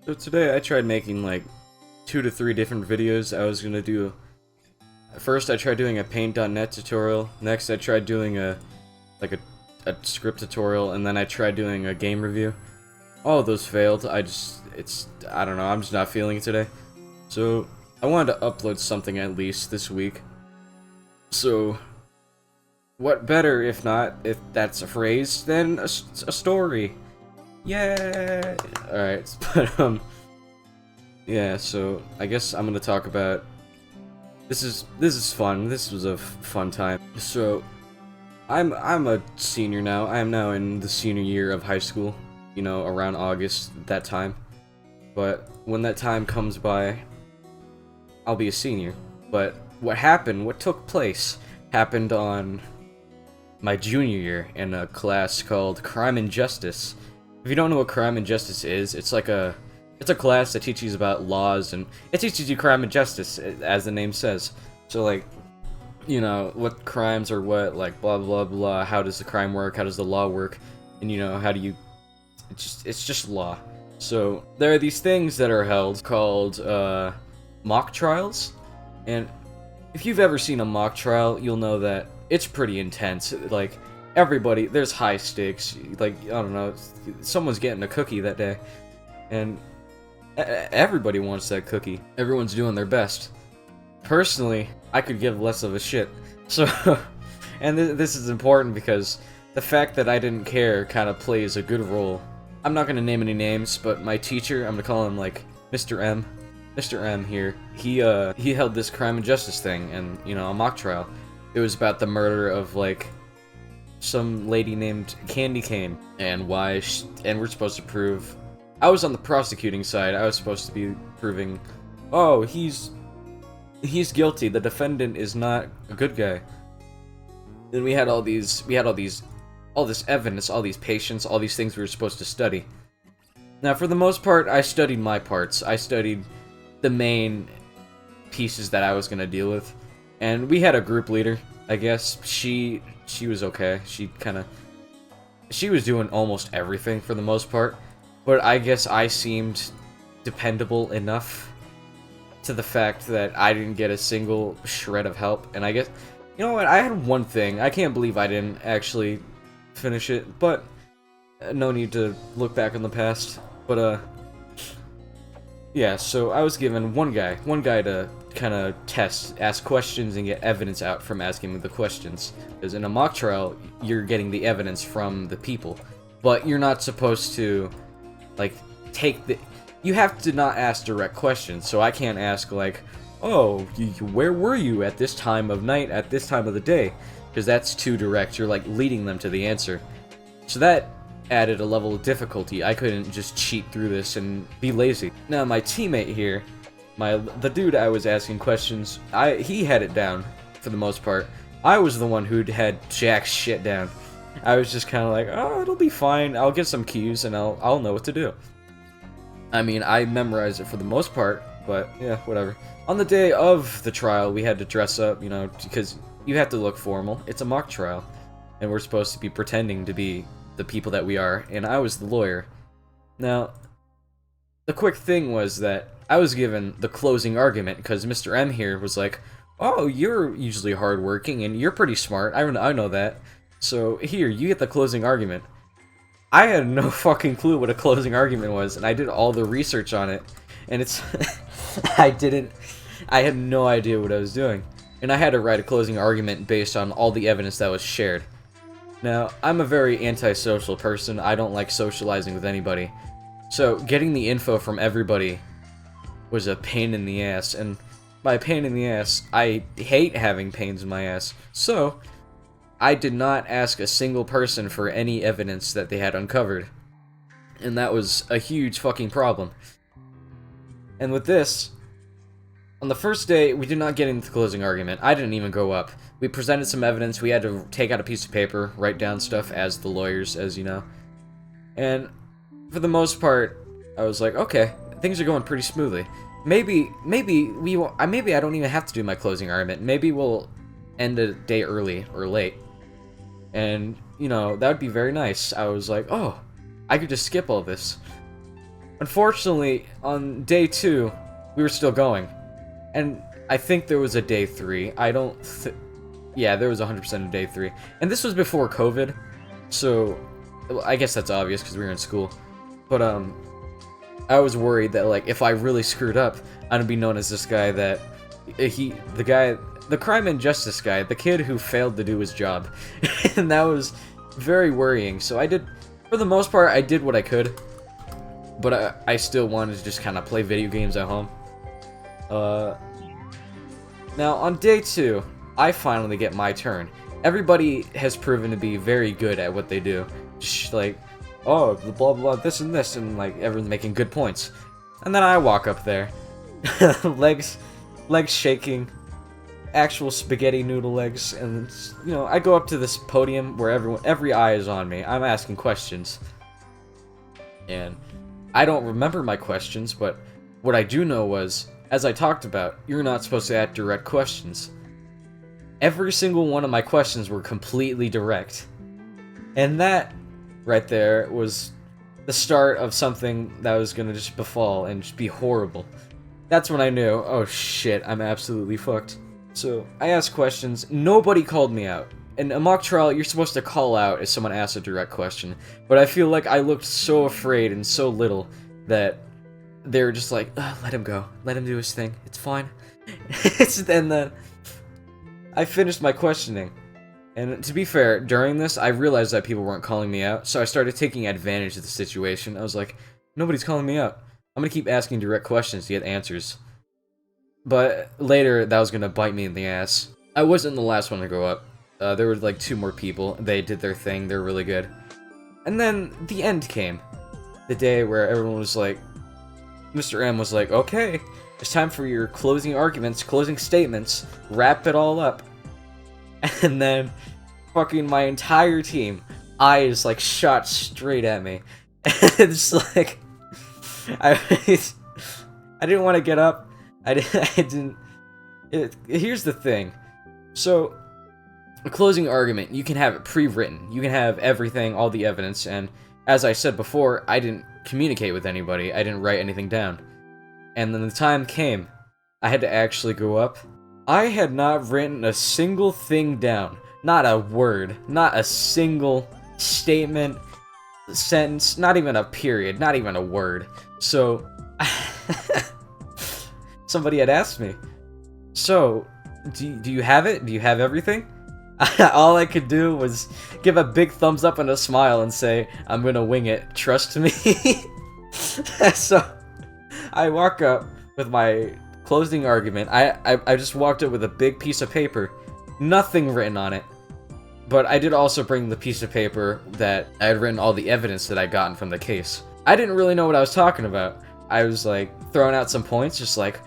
So today I tried making like 2 to 3 different videos. I was gonna do. First I tried doing a paint.net tutorial. Next I tried doing like a script tutorial, and then I tried doing a game review. All of those failed. I don't know, I'm just not feeling it today. So I wanted to upload something at least this week. So what better if not, if that's a phrase, than a story. Yeah. Alright, but yeah, so I guess I'm gonna talk about this is fun. This was a fun time. So I'm a senior now. I am now in the senior year of high school, you know, around August, that time. But when that time comes by, I'll be a senior. But what took place happened on my junior year in a class called Crime and Justice. If you don't know what Crime and Justice is, it's a class that teaches you about laws, and it teaches you crime and justice, as the name says. So, like, you know, what crimes are what, like, blah, blah, blah, how does the crime work, how does the law work, and, you know, how do you... It's just law. So, there are these things that are held called, mock trials, and if you've ever seen a mock trial, you'll know that it's pretty intense. Like, everybody, there's high stakes, like, I don't know, someone's getting a cookie that day, and everybody wants that cookie. Everyone's doing their best. Personally, I could give less of a shit. So, and this is important because the fact that I didn't care kind of plays a good role. I'm not gonna name any names, but my teacher, I'm gonna call him like Mr. M. Mr. M here. He held this crime and justice thing, and you know, a mock trial. It was about the murder of like some lady named Candy Cane, and and we're supposed to prove. I was on the prosecuting side. I was supposed to be proving, oh, he's guilty. The defendant is not a good guy. Then we had all this evidence, all these patients, all these things we were supposed to study. Now, for the most part, I studied my parts. I studied the main pieces that I was gonna deal with, and we had a group leader. I guess she was okay. She was doing almost everything for the most part. But I guess I seemed dependable enough to the fact that I didn't get a single shred of help. And I guess, you know what, I had one thing. I can't believe I didn't actually finish it, but no need to look back on the past. But, yeah, so I was given one guy to kind of test, ask questions, and get evidence out from asking the questions. Because in a mock trial, you're getting the evidence from the people. But you're not supposed to... like, you have to not ask direct questions, so I can't ask, like, oh, where were you at this time of night, at this time of the day? Because that's too direct, you're, like, leading them to the answer. So that added a level of difficulty. I couldn't just cheat through this and be lazy. Now, my teammate here, the dude I was asking questions, he had it down, for the most part. I was the one who'd had jack shit down. I was just kind of like, oh, it'll be fine. I'll get some cues and I'll know what to do. I mean, I memorized it for the most part, but yeah, whatever. On the day of the trial, we had to dress up, you know, because you have to look formal. It's a mock trial, and we're supposed to be pretending to be the people that we are, and I was the lawyer. Now, the quick thing was that I was given the closing argument, because Mr. M here was like, oh, you're usually hardworking, and you're pretty smart. I know that. So, here, you get the closing argument. I had no fucking clue what a closing argument was, and I did all the research on it, and it's... I had no idea what I was doing. And I had to write a closing argument based on all the evidence that was shared. Now, I'm a very antisocial person. I don't like socializing with anybody. So, getting the info from everybody was a pain in the ass, and by pain in the ass, I hate having pains in my ass. So... I did not ask a single person for any evidence that they had uncovered. And that was a huge fucking problem. And with this, on the first day, we did not get into the closing argument. I didn't even go up. We presented some evidence. We had to take out a piece of paper, write down stuff as the lawyers, as you know. And for the most part, I was like, okay, things are going pretty smoothly. Maybe I don't even have to do my closing argument. Maybe we'll end a day early or late. And, you know, that would be very nice. I was like, oh, I could just skip all this. Unfortunately, on day 2, we were still going. And I think there was a day 3. Yeah, there was 100% a day 3. And this was before COVID, so I guess that's obvious because we were in school. But, I was worried that, like, if I really screwed up, I'd be known as this guy that... The crime and justice guy, the kid who failed to do his job. And that was very worrying. So for the most part, I did what I could. But I still wanted to just kind of play video games at home. Now, on day 2, I finally get my turn. Everybody has proven to be very good at what they do. Just like, oh, blah blah, this and this, and like, everyone's making good points. And then I walk up there. legs shaking. Actual spaghetti noodle legs, and you know, I go up to this podium where every eye is on me. I'm asking questions, and I don't remember my questions, but what I do know was, as I talked about, you're not supposed to ask direct questions. Every single one of my questions were completely direct, and that right there was the start of something that was gonna just befall and just be horrible. That's when I knew, oh shit, I'm absolutely fucked. So, I asked questions, nobody called me out. In a mock trial, you're supposed to call out if someone asks a direct question, but I feel like I looked so afraid and so little that they were just like, let him go, let him do his thing, it's fine. And then I finished my questioning, and to be fair, during this, I realized that people weren't calling me out, so I started taking advantage of the situation. I was like, nobody's calling me out, I'm gonna keep asking direct questions to get answers. But later, that was gonna bite me in the ass. I wasn't the last one to go up. There were like 2 more people. They did their thing. They're really good. And then the end came. The day where everyone was like, Mr. M was like, okay, it's time for your closing arguments, closing statements. Wrap it all up. And then fucking my entire team, eyes like shot straight at me. And it's like, I didn't want to get up. Here's the thing. So, a closing argument, you can have it pre-written. You can have everything, all the evidence, and as I said before, I didn't communicate with anybody. I didn't write anything down. And then the time came. I had to actually go up. I had not written a single thing down. Not a word. Not a single statement, sentence, not even a period, not even a word. So... Somebody had asked me, so, do you have it? Do you have everything? All I could do was give a big thumbs up and a smile and say, I'm gonna wing it, trust me. So, I walk up with my closing argument. I just walked up with a big piece of paper, nothing written on it. But I did also bring the piece of paper that I had written all the evidence that I'd gotten from the case. I didn't really know what I was talking about. I was like, throwing out some points, just like,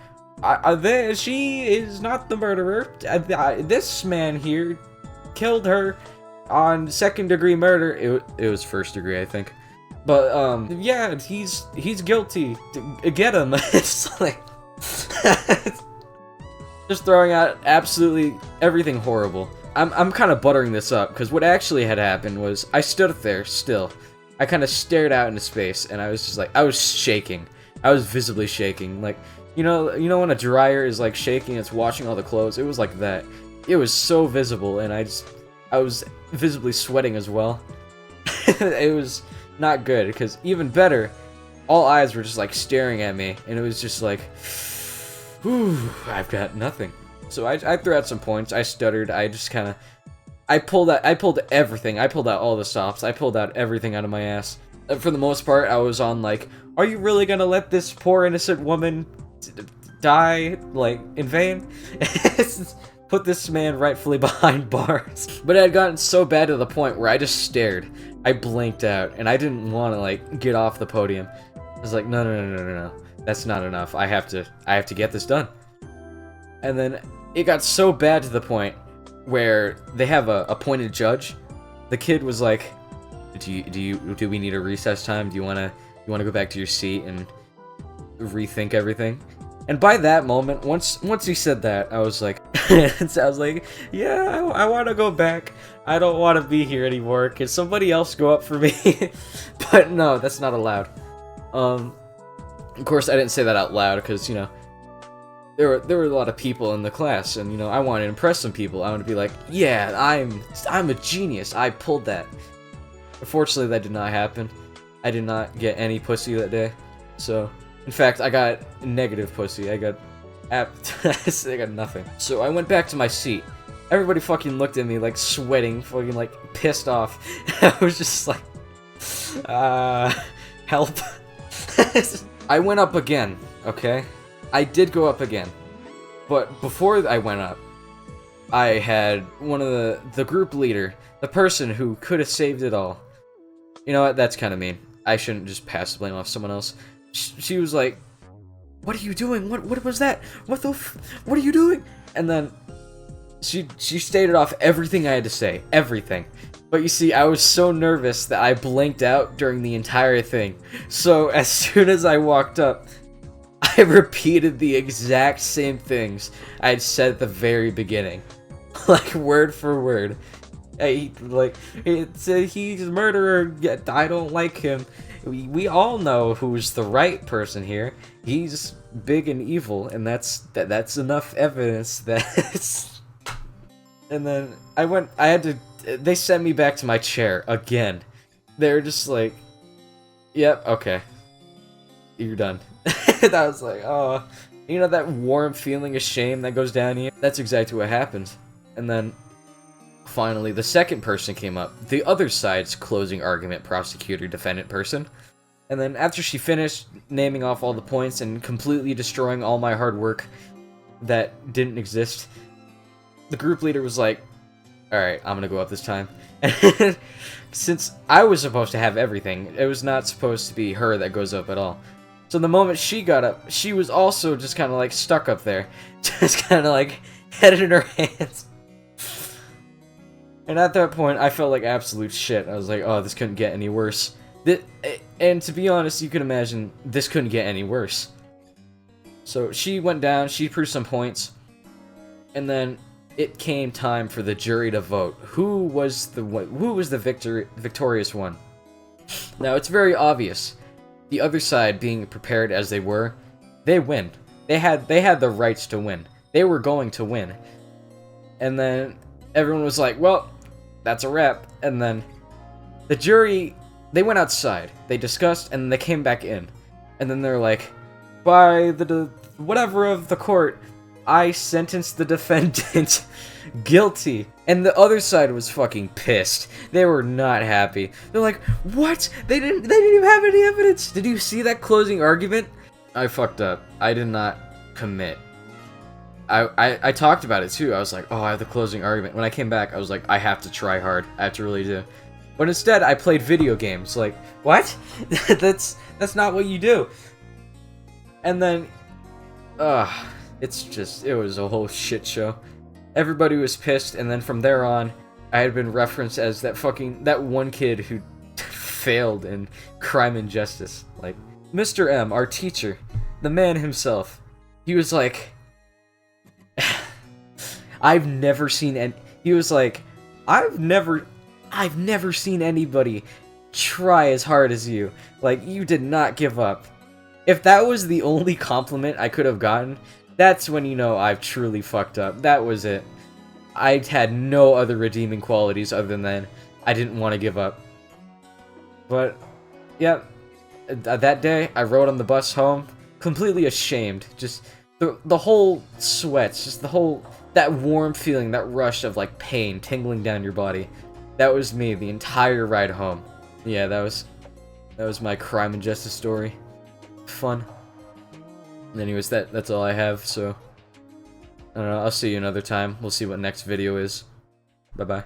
she is not the murderer. This man here killed her on 2nd-degree murder. It was 1st degree, I think. But yeah, he's guilty. Get him. It's like just throwing out absolutely everything horrible. I'm kind of buttering this up because what actually had happened was I stood there still. I kind of stared out into space and I was just like, I was shaking. I was visibly shaking, like. You know when a dryer is like shaking, it's washing all the clothes? It was like that. It was so visible, and I was visibly sweating as well. It was not good, because even better, all eyes were just like staring at me, and it was just like, whew, I've got nothing. So I threw out some points, I stuttered, I just kind of, I pulled everything, I pulled out all the stops, I pulled out everything out of my ass. For the most part, I was on like, are you really gonna let this poor innocent woman die, like, in vain? Put this man rightfully behind bars. But it had gotten so bad to the point where I just stared. I blinked out, and I didn't want to, like, get off the podium. I was like, no. That's not enough. I have to get this done. And then it got so bad to the point where they have a appointed judge. The kid was like, do we need a recess time? Do you wanna go back to your seat and rethink everything? And by that moment, once he said that, I was like, yeah, I want to go back. I don't want to be here anymore. Can somebody else go up for me? But no, that's not allowed. Of course, I didn't say that out loud because, you know, there were a lot of people in the class, and, you know, I wanted to impress some people. I wanted to be like, yeah, I'm a genius. I pulled that. Unfortunately, that did not happen. I did not get any pussy that day. So, in fact, I got negative pussy. I got I got nothing. So I went back to my seat. Everybody fucking looked at me like sweating, fucking like pissed off. I was just like, help. I went up again, okay? I did go up again. But before I went up, I had one of the group leader, the person who could have saved it all. You know what? That's kind of mean. I shouldn't just pass the blame off someone else. She was like, "What are you doing? What was that? What are you doing?" And then she stated off everything I had to say, everything. But you see, I was so nervous that I blanked out during the entire thing. So as soon as I walked up, I repeated the exact same things I had said at the very beginning, like word for word. He's a murderer. Yet I don't like him. We all know who's the right person here. He's big and evil, and that's enough evidence that. And then they sent me back to my chair again. They're just like, "Yep, okay, you're done." And I was like, "Oh, you know that warm feeling of shame that goes down you?" That's exactly what happened. And then finally, the second person came up, the other side's closing argument prosecutor defendant person. And then after she finished naming off all the points and completely destroying all my hard work that didn't exist, the group leader was like, "Alright, I'm gonna go up this time." And since I was supposed to have everything, it was not supposed to be her that goes up at all. So the moment she got up, she was also just kind of like stuck up there. Just kind of like head in her hands. And at that point, I felt like absolute shit. I was like, oh, this couldn't get any worse. And to be honest, you can imagine this couldn't get any worse. So she went down, she proved some points, and then it came time for the jury to vote. Who was the victorious one? Now, it's very obvious. The other side, being prepared as they were, they win. They had the rights to win. They were going to win. And then everyone was like, well, that's a wrap. And then the jury, they went outside. They discussed, and they came back in. And then they're like, by the whatever of the court, I sentenced the defendant guilty. And the other side was fucking pissed. They were not happy. They're like, what? They didn't even have any evidence. Did you see that closing argument? I fucked up. I did not commit. I talked about it too. I was like, oh, I have the closing argument. When I came back, I was like, I have to try hard. I have to really do. But instead, I played video games. Like, what? That's not what you do. And then, it was a whole shit show. Everybody was pissed, and then from there on, I had been referenced as that one kid who failed in Crime and Justice. Like, Mr. M, our teacher, the man himself, he was like, I've never seen anybody try as hard as you. Like, you did not give up. If that was the only compliment I could have gotten, that's when you know I've truly fucked up. That was it. I had no other redeeming qualities other than I didn't want to give up. But, yeah, that day I rode on the bus home, completely ashamed. Just the whole sweats, just that warm feeling, that rush of like pain tingling down your body. That was me the entire ride home. Yeah, that was my Crime and Justice story. Fun. Anyways, that's all I have, so I don't know, I'll see you another time. We'll see what next video is. Bye-bye.